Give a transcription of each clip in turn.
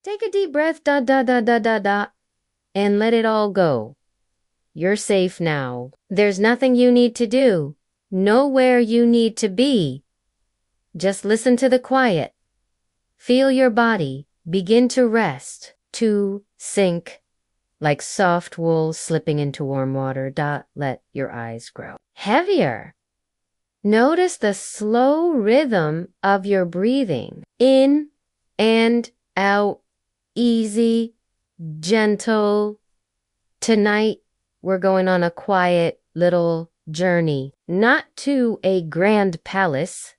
Take a deep breath, and let it all go. You're safe now. There's nothing you need to do, nowhere you need to be. Just listen to the quiet. Feel your body begin to rest, to sink, like soft wool slipping into warm water. Let your eyes grow heavier. Notice the slow rhythm of your breathing. In and out, easy, gentle. Tonight, we're going on a quiet little journey, not to a grand palace,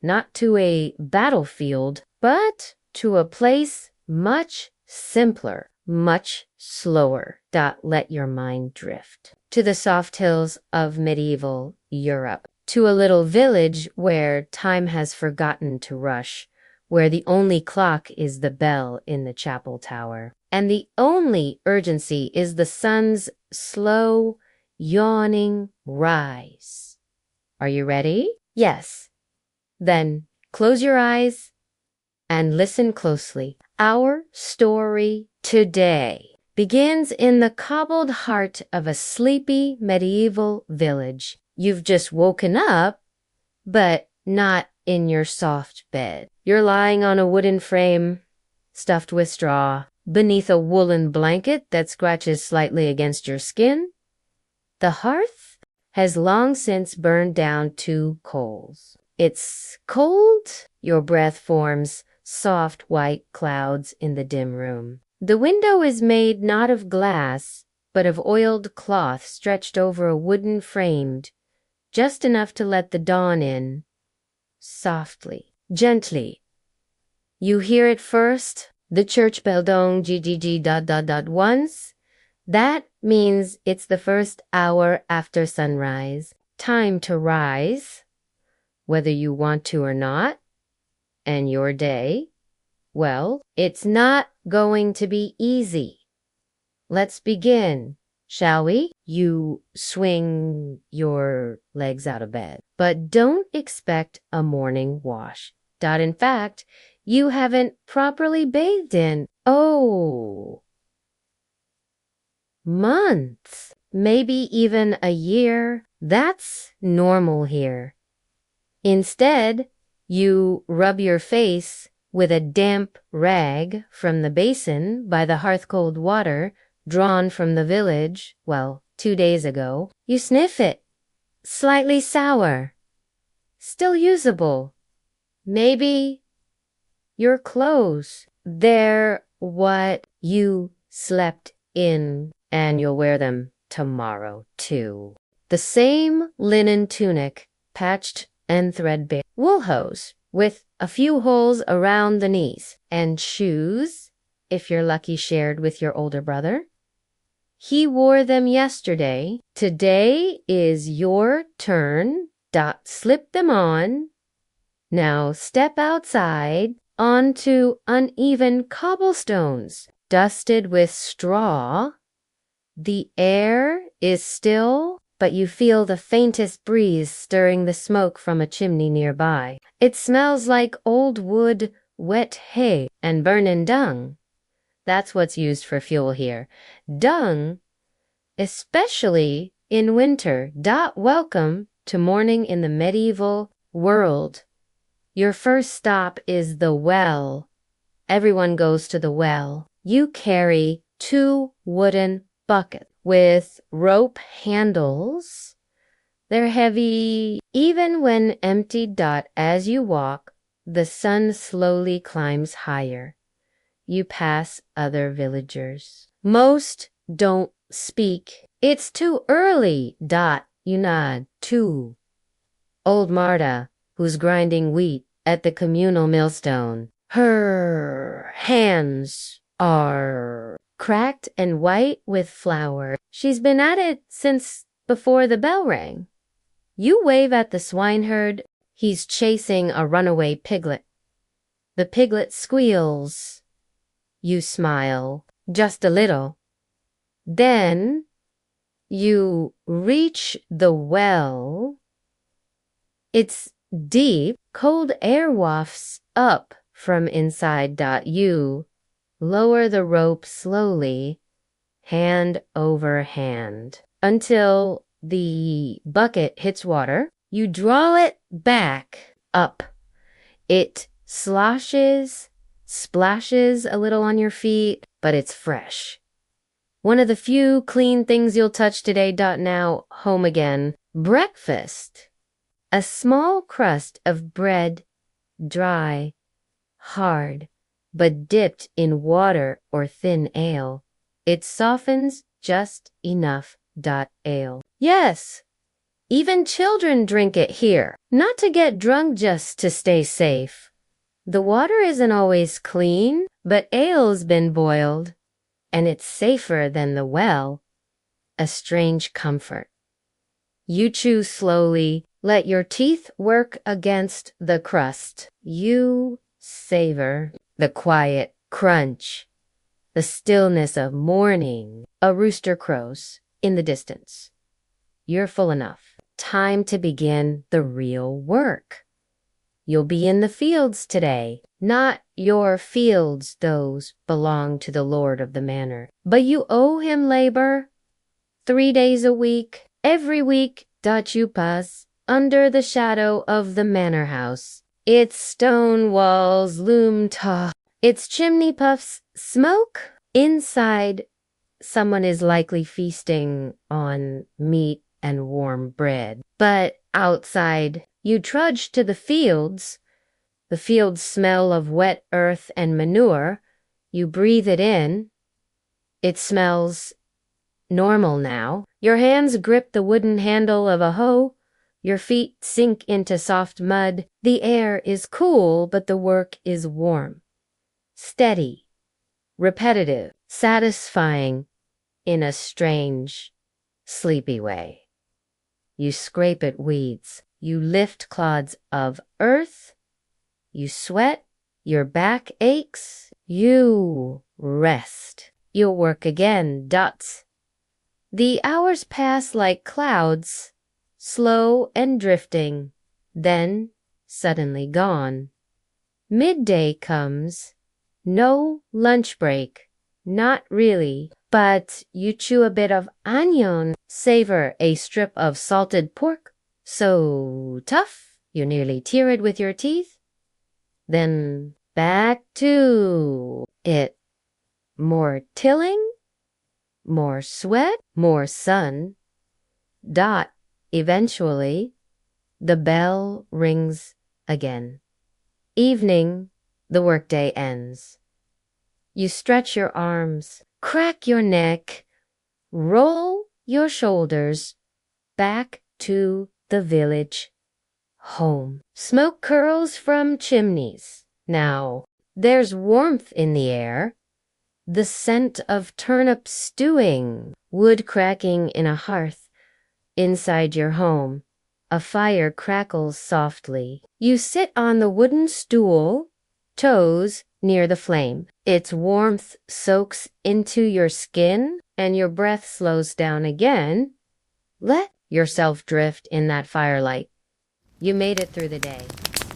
not to a battlefield, but to a place much simpler, much slower. Let your mind drift to the soft hills of medieval Europe, to a little village where time has forgotten to rush, where the only clock is the bell in the chapel tower, and the only urgency is the sun's slow, yawning rise. Are you ready? Yes. Then close your eyes and listen closely. Our story today begins in the cobbled heart of a sleepy medieval village. You've just woken up, but not in your soft bed. You're lying on a wooden frame, stuffed with straw, beneath a woolen blanket that scratches slightly against your skin. The hearth has long since burned down 2 coals. It's cold. Your breath forms soft white clouds in the dim room. The window is made not of glass, but of oiled cloth stretched over a wooden frame, just enough to let the dawn in, softly, gently. You hear it first, the church bell dong gg ... once. That means it's the first hour after sunrise. Time to rise, whether you want to or not. And your day, well, it's not going to be easy. Let's begin, shall we? You swing your legs out of bed, but don't expect a morning wash. In fact, you haven't properly bathed in, months, maybe even a year. That's normal here. Instead, you rub your face with a damp rag from the basin by the hearth-cold water drawn from the village, 2 days ago. You sniff it. Slightly sour. Still usable. Maybe your clothes. They're what you slept in, and you'll wear them tomorrow, too. The same linen tunic, patched and threadbare. Wool hose with a few holes around the knees. And shoes, if you're lucky, shared with your older brother. He wore them yesterday. Today is your turn. Slip them on. Now step outside onto uneven cobblestones, dusted with straw. The air is still, but you feel the faintest breeze stirring the smoke from a chimney nearby. It smells like old wood, wet hay, and burnin' dung. That's what's used for fuel here. Dung, especially in winter. Welcome to morning in the medieval world. Your first stop is the well. Everyone goes to the well. You carry 2 wooden buckets with rope handles. They're heavy. Even when emptied. As you walk, the sun slowly climbs higher. You pass other villagers. Most don't speak. It's too early. You nod. To old Marta, who's grinding wheat at the communal millstone. Her hands are cracked and white with flour. She's been at it since before the bell rang. You wave at the swineherd. He's chasing a runaway piglet. The piglet squeals. You smile, just a little. Then you reach the well. It's deep. Cold air wafts up from inside. You Lower the rope slowly, hand over hand, until the bucket hits water. You draw it back up. It splashes a little on your feet, but it's fresh. One of the few clean things you'll touch today. Now, home again. Breakfast. A small crust of bread, dry, hard, but dipped in water or thin ale. It softens just enough. Ale. Yes, even children drink it here. Not to get drunk, just to stay safe. The water isn't always clean, but ale's been boiled, and it's safer than the well. A strange comfort. You chew slowly. Let your teeth work against the crust. You savor the quiet crunch, the stillness of morning. A rooster crows in the distance. You're full enough. Time to begin the real work. You'll be in the fields today. Not your fields, those belong to the Lord of the Manor. But you owe him labor. 3 days a week, every week. You pass under the shadow of the manor house. Its stone walls loom tall. Its chimney puffs smoke. Inside, someone is likely feasting on meat and warm bread. But outside, you trudge to the fields. The fields smell of wet earth and manure. You breathe it in. It smells normal now. Your hands grip the wooden handle of a hoe. Your feet sink into soft mud. The air is cool, but the work is warm. Steady, repetitive, satisfying in a strange, sleepy way. You scrape at weeds. You lift clods of earth. You sweat. Your back aches. You rest. You'll work again. The hours pass like clouds, slow and drifting, then suddenly gone. Midday comes. No lunch break. Not really. But you chew a bit of onion, savor a strip of salted pork, so tough you nearly tear it with your teeth. Then back to it. More tilling, more sweat, more sun. Eventually, the bell rings again. Evening, the workday ends. You stretch your arms, crack your neck, roll your shoulders back to the village home. Smoke curls from chimneys. Now, there's warmth in the air. The scent of turnip stewing, wood cracking in a hearth. Inside your home, a fire crackles softly. You sit on the wooden stool, toes near the flame. Its warmth soaks into your skin and your breath slows down again. Let yourself drift in that firelight. You made it through the day.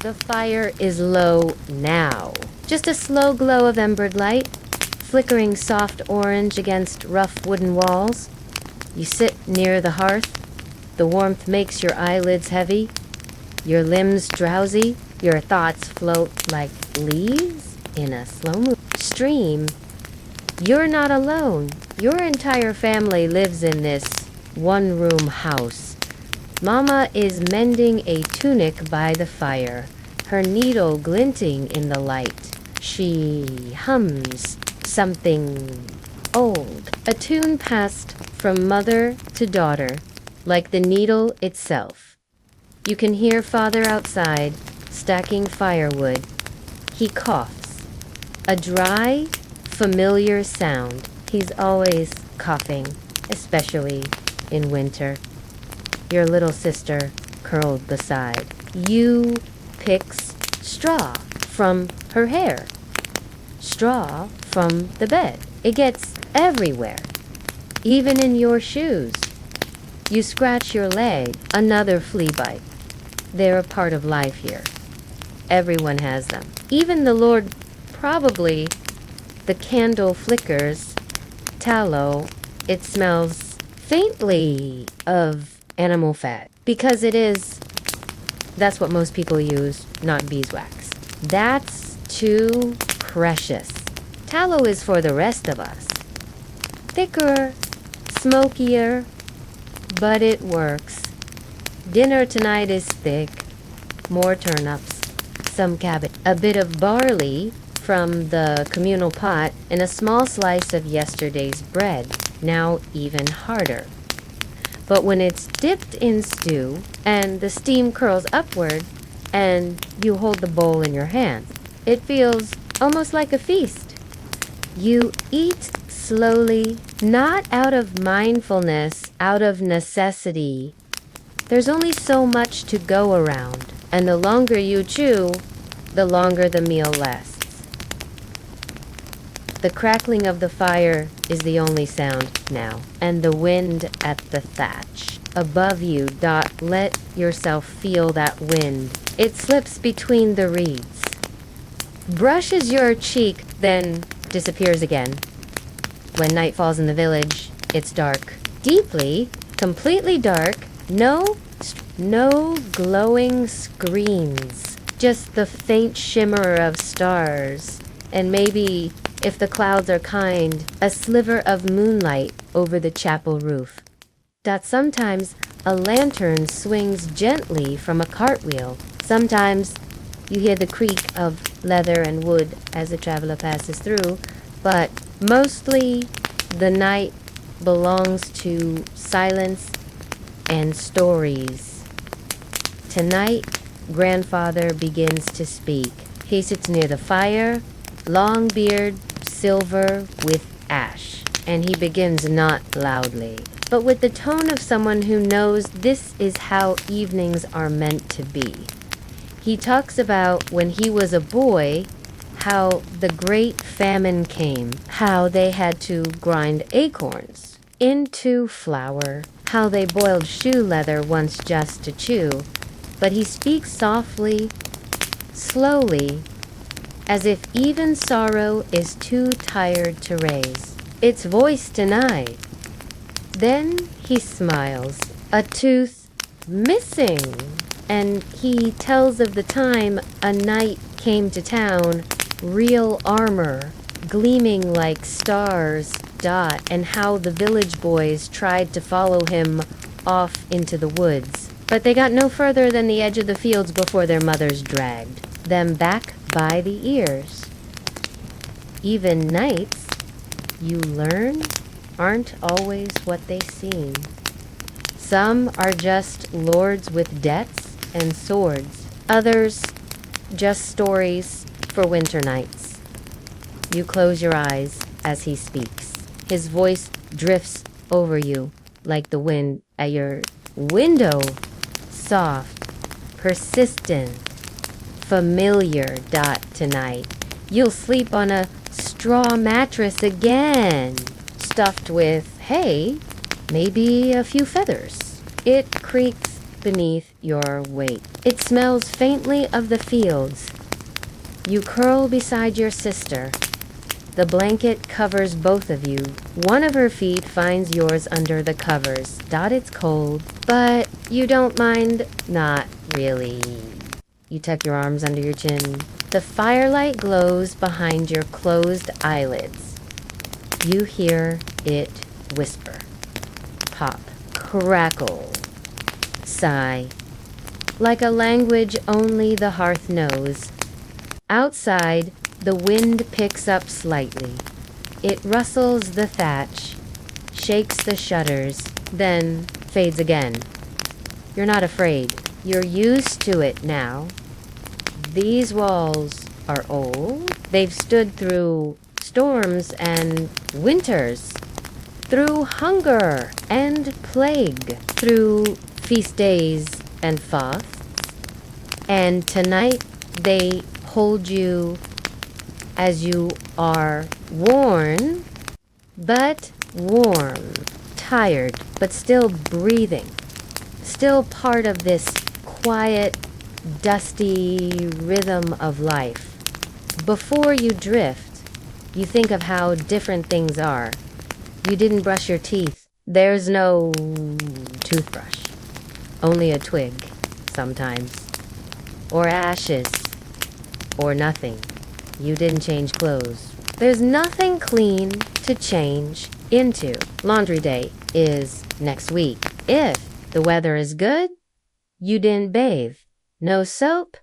The fire is low now. Just a slow glow of embered light, flickering soft orange against rough wooden walls. You sit near the hearth. The warmth makes your eyelids heavy, your limbs drowsy. Your thoughts float like leaves in a slow stream. You're not alone. Your entire family lives in this one-room house. Mama is mending a tunic by the fire, her needle glinting in the light. She hums something old, a tune passed from mother to daughter, like the needle itself. You can hear Father outside, stacking firewood. He coughs. A dry, familiar sound. He's always coughing, especially in winter. Your little sister curled beside. You picks straw from her hair. Straw from the bed. It gets everywhere, even in your shoes. You scratch your leg. Another flea bite. They're a part of life here. Everyone has them. Even the Lord probably The candle flickers. Tallow. It smells faintly of animal fat. Because it is. That's what most people use, not beeswax. That's too precious. Tallow is for the rest of us. Thicker, smokier, but it works. Dinner tonight is thick. More turnips, some cabbage, a bit of barley from the communal pot, and a small slice of yesterday's bread, now even harder. But when it's dipped in stew and the steam curls upward and you hold the bowl in your hand, it feels almost like a feast. You eat slowly, not out of mindfulness, out of necessity. There's only so much to go around, and the longer you chew, the longer the meal lasts. The crackling of the fire is the only sound now, and the wind at the thatch. Above you, let yourself feel that wind. It slips between the reeds, brushes your cheek, then disappears again. When night falls in the village, it's dark. Deeply, completely dark. No glowing screens. Just the faint shimmer of stars. And maybe, if the clouds are kind, a sliver of moonlight over the chapel roof. Sometimes a lantern swings gently from a cartwheel. Sometimes you hear the creak of leather and wood as a traveler passes through, but mostly the night belongs to silence and stories. Tonight, grandfather begins to speak. He sits near the fire, long beard, silver with ash, and he begins not loudly, but with the tone of someone who knows this is how evenings are meant to be. He talks about when he was a boy, how the great famine came, how they had to grind acorns into flour, how they boiled shoe leather once just to chew, but he speaks softly, slowly, as if even sorrow is too tired to raise its voice tonight. Then he smiles, a tooth missing, and he tells of the time a knight came to town, real armor, gleaming like stars, and how the village boys tried to follow him off into the woods. But they got no further than the edge of the fields before their mothers dragged them back by the ears. Even nights, you learn, aren't always what they seem. Some are just lords with debts and swords. Others, just stories for winter nights. You close your eyes as he speaks. His voice drifts over you like the wind at your window. Soft, persistent, familiar. Tonight. You'll sleep on a straw mattress again, stuffed with hay, maybe a few feathers. It creaks beneath your weight. It smells faintly of the fields. You curl beside your sister. The blanket covers both of you. One of her feet finds yours under the covers. It's cold, but you don't mind. Not really. You tuck your arms under your chin. The firelight glows behind your closed eyelids. You hear it whisper. Pop. Crackle. Sigh. Like a language only the hearth knows. Outside, the wind picks up slightly. It rustles the thatch, shakes the shutters, then fades again. You're not afraid. You're used to it now. These walls are old. They've stood through storms and winters, through hunger and plague, through feast days and fasts. And tonight they hold you as you are worn, but warm, tired, but still breathing, still part of this quiet, dusty rhythm of life. Before you drift, You think of how different things are. You didn't brush your teeth. There's no toothbrush. Only a twig, sometimes. Or ashes. Or nothing. You didn't change clothes. There's nothing clean to change into. Laundry day is next week. If the weather is good, you didn't bathe. No soap,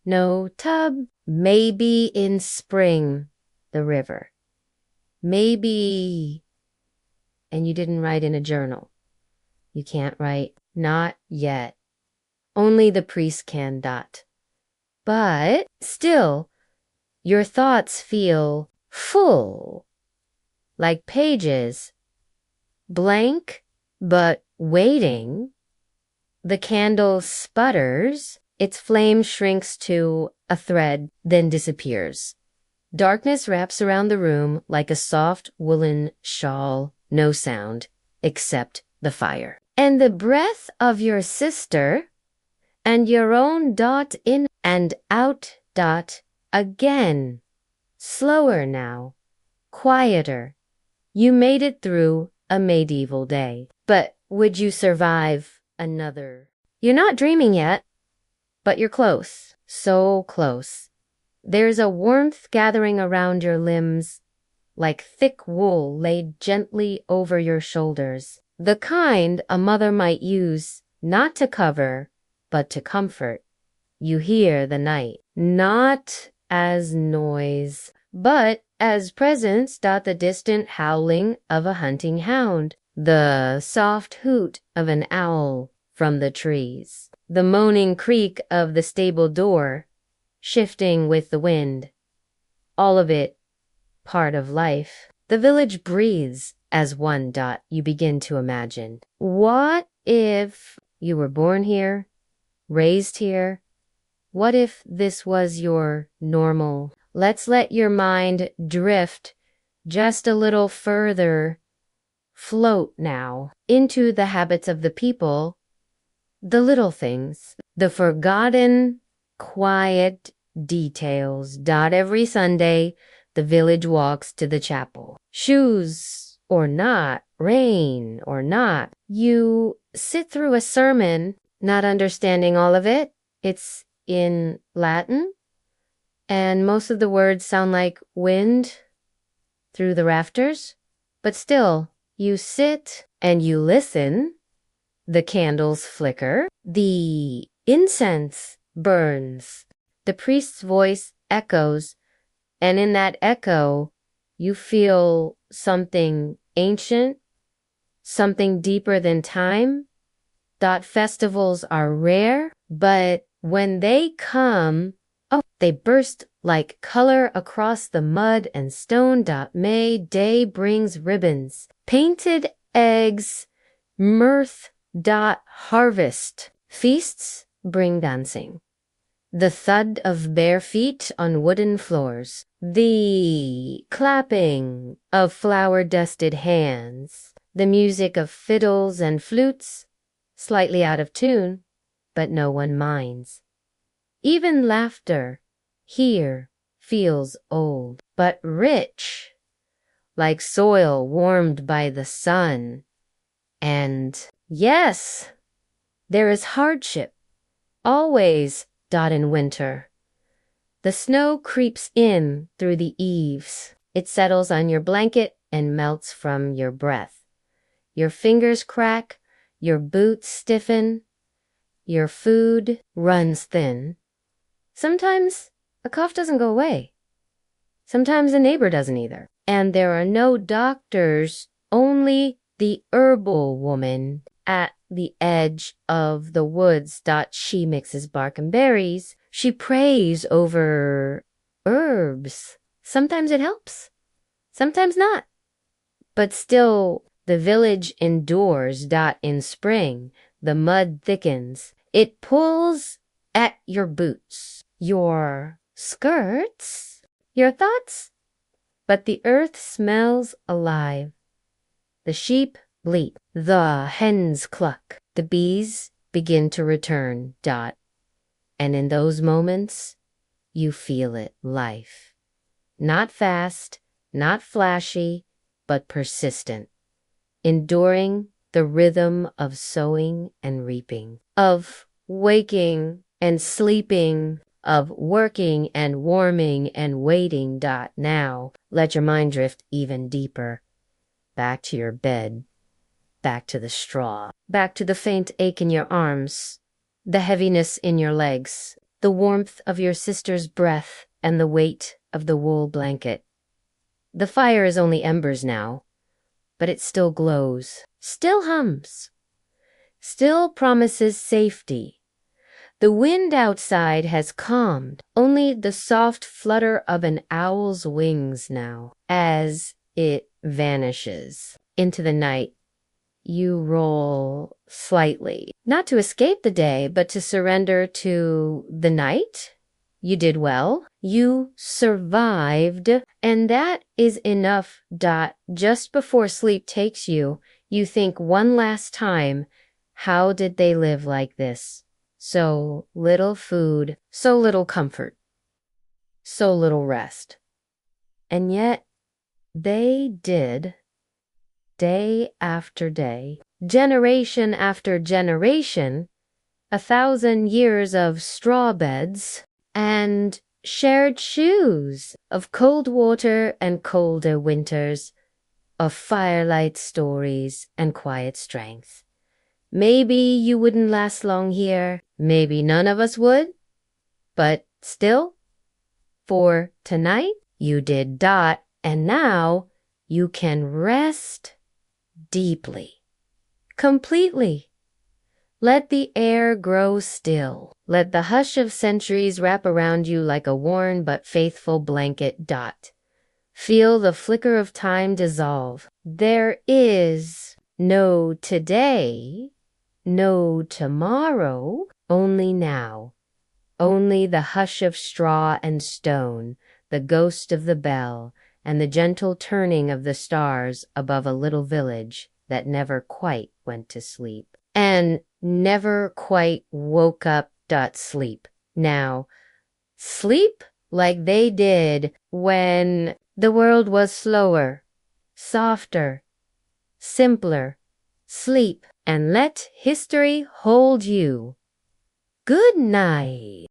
no tub. Maybe in spring, the river. Maybe, and you didn't write in a journal. You can't write, not yet. Only the priest can. But still, your thoughts feel full, like pages, blank, but waiting. The candle sputters, its flame shrinks to a thread, then disappears. Darkness wraps around the room like a soft woolen shawl, no sound, except the fire. And the breath of your sister, and your own in and out again. Slower now, quieter. You made it through a medieval day. But would you survive another? You're not dreaming yet, but you're close. So close. There's a warmth gathering around your limbs, like thick wool laid gently over your shoulders. The kind a mother might use not to cover, but to comfort. You hear the night, not as noise, but as presence. The distant howling of a hunting hound, the soft hoot of an owl from the trees, the moaning creak of the stable door, shifting with the wind. All of it part of life. The village breathes as one. You begin to imagine. What if you were born here, raised here? What if this was your normal? Let's let your mind drift just a little further. Float now into the habits of the people, the little things, the forgotten, quiet details. Every Sunday, the village walks to the chapel. Shoes or not, rain or not, you sit through a sermon, not understanding all of it. It's in Latin, and most of the words sound like wind through the rafters. But still, you sit and you listen. The candles flicker. The incense burns. The priest's voice echoes, and in that echo, you feel something ancient, something deeper than time. Festivals are rare, but when they come, they burst like color across the mud and stone. May Day brings ribbons, painted eggs, mirth. Harvest. Feasts bring dancing. The thud of bare feet on wooden floors. The clapping of flower-dusted hands. The music of fiddles and flutes, slightly out of tune, but no one minds. Even laughter here feels old, but rich, like soil warmed by the sun. And yes, there is hardship, always. In winter, the snow creeps in through the eaves. It settles on your blanket and melts from your breath. Your fingers crack, your boots stiffen, your food runs thin. Sometimes a cough doesn't go away. Sometimes a neighbor doesn't either. And there are no doctors, only the herbal woman at the edge of the woods. She mixes bark and berries. She prays over herbs. Sometimes it helps, sometimes not. But still, the village endures. In spring, the mud thickens. It pulls at your boots, your skirts, your thoughts. But the earth smells alive. The sheep bleat. The hens cluck. The bees begin to return. And in those moments, you feel it. Life. Not fast, not flashy, but persistent, enduring the rhythm of sowing and reaping, of waking and sleeping, of working and warming and waiting. Now, let your mind drift even deeper, back to your bed, back to the straw, back to the faint ache in your arms, the heaviness in your legs, the warmth of your sister's breath, and the weight of the wool blanket. The fire is only embers now, but it still glows, still hums, still promises safety. The wind outside has calmed, only the soft flutter of an owl's wings now. As it vanishes into the night, you roll slightly, not to escape the day, but to surrender to the night. You did well. You survived, and that is enough. Just before sleep takes you, you think one last time, how did they live like this? So little food, so little comfort, so little rest. And yet, they did, day after day, generation after generation, 1,000 years of straw beds and shared shoes, of cold water and colder winters, of firelight stories and quiet strength. Maybe you wouldn't last long here, maybe none of us would, but still, for tonight, you did. And now you can rest deeply, completely. Let the air grow still. Let the hush of centuries wrap around you like a worn but faithful blanket. Feel the flicker of time dissolve. There is no today, no tomorrow, only now. Only the hush of straw and stone, the ghost of the bell, and the gentle turning of the stars above a little village that never quite went to sleep. And never quite woke up. Sleep. Now, sleep like they did when the world was slower, softer, simpler. Sleep and let history hold you. Good night.